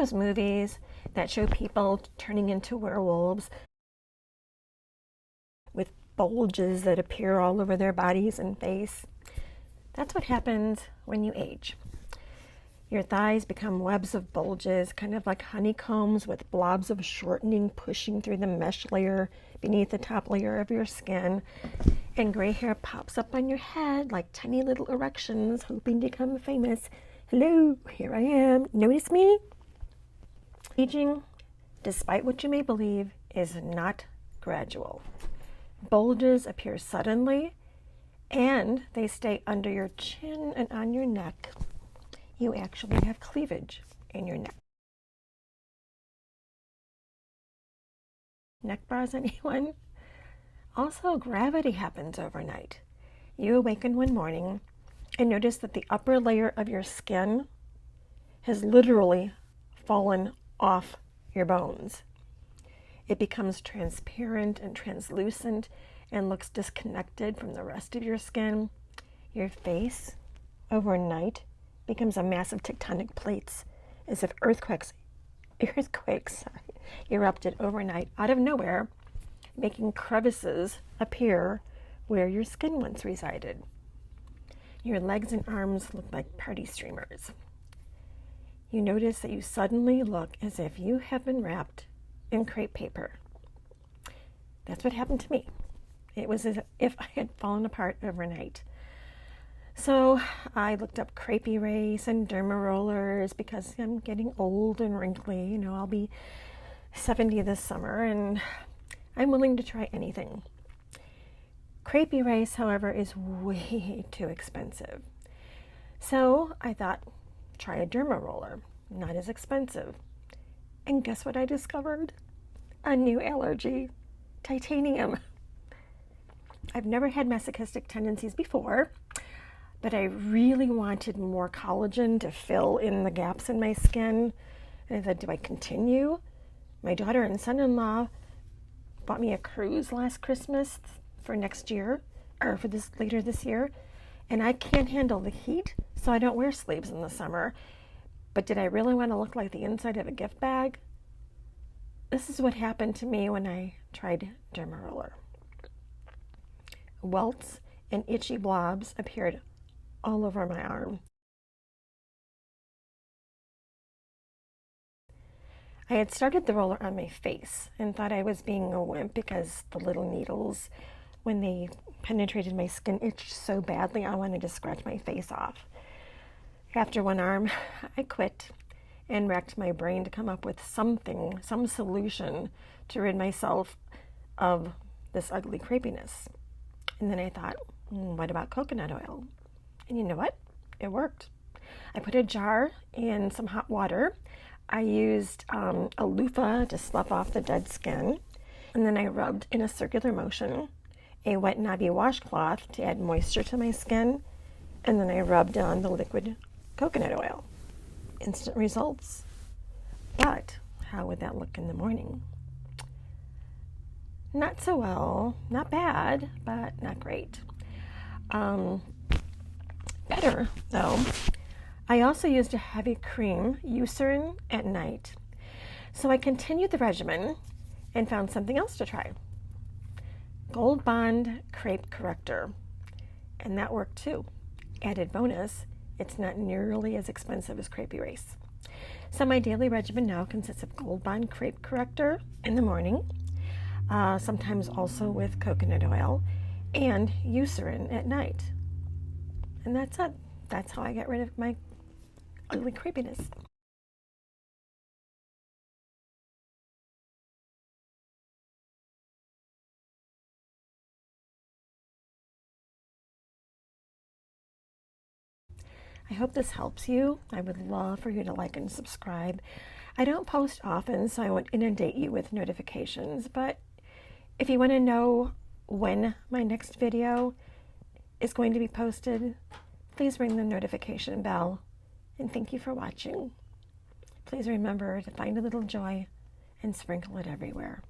those movies that show people turning into werewolves with bulges that appear all over their bodies and face? That's what happens when you age. Your thighs become webs of bulges, kind of like honeycombs with blobs of shortening pushing through the mesh layer beneath the top layer of your skin. And gray hair pops up on your head like tiny little erections, hoping to become famous. Hello, here I am. Notice me? Aging, despite what you may believe, is not gradual. Bulges appear suddenly, and they stay under your chin and on your neck. You actually have cleavage in your neck. Neck bras, anyone? Also, gravity happens overnight. You awaken one morning and notice that the upper layer of your skin has literally fallen off your bones. It becomes transparent and translucent and looks disconnected from the rest of your skin. Your face, overnight, becomes a mass of tectonic plates, as if earthquakes erupted overnight out of nowhere, making crevices appear where your skin once resided. Your legs and arms look like party streamers. You notice that you suddenly look as if you have been wrapped in crepe paper. That's what happened to me. It was as if I had fallen apart overnight. So I looked up Crepey race and derma rollers because I'm getting old and wrinkly. You know, I'll be 70 this summer and I'm willing to try anything. Crepey race, however, is way too expensive. So I thought, try a derma roller, not as expensive. And guess what I discovered? A new allergy, titanium. I've never had masochistic tendencies before, but I really wanted more collagen to fill in the gaps in my skin. And I said, do I continue? My daughter and son-in-law bought me a cruise last Christmas for next year, or for later this year, and I can't handle the heat, so I don't wear sleeves in the summer. But did I really want to look like the inside of a gift bag? This is what happened to me when I tried derma roller. Welts and itchy blobs appeared all over my arm. I had started the roller on my face and thought I was being a wimp because the little needles, when they penetrated my skin, itched so badly I wanted to scratch my face off. After one arm, I quit and racked my brain to come up with some solution to rid myself of this ugly crepiness. And then I thought, what about coconut oil? And you know what? It worked. I put a jar in some hot water. I used a loofah to slough off the dead skin. And then I rubbed in a circular motion a wet knobby washcloth to add moisture to my skin. And then I rubbed on the liquid coconut oil. Instant results. But how would that look in the morning? Not so well. Not bad, but not great. Better, though. I also used a heavy cream, Eucerin, at night. So I continued the regimen and found something else to try. Gold Bond Crepe Corrector. And that worked too. Added bonus, it's not nearly as expensive as Crepey Race. So my daily regimen now consists of Gold Bond Crepe Corrector in the morning, sometimes also with coconut oil, and Eucerin at night. And that's it. That's how I get rid of my ugly crepiness. I hope this helps you. I would love for you to like and subscribe. I don't post often, so I won't inundate you with notifications, but if you want to know when my next video is going to be posted, please ring the notification bell, and thank you for watching. Please remember to find a little joy and sprinkle it everywhere.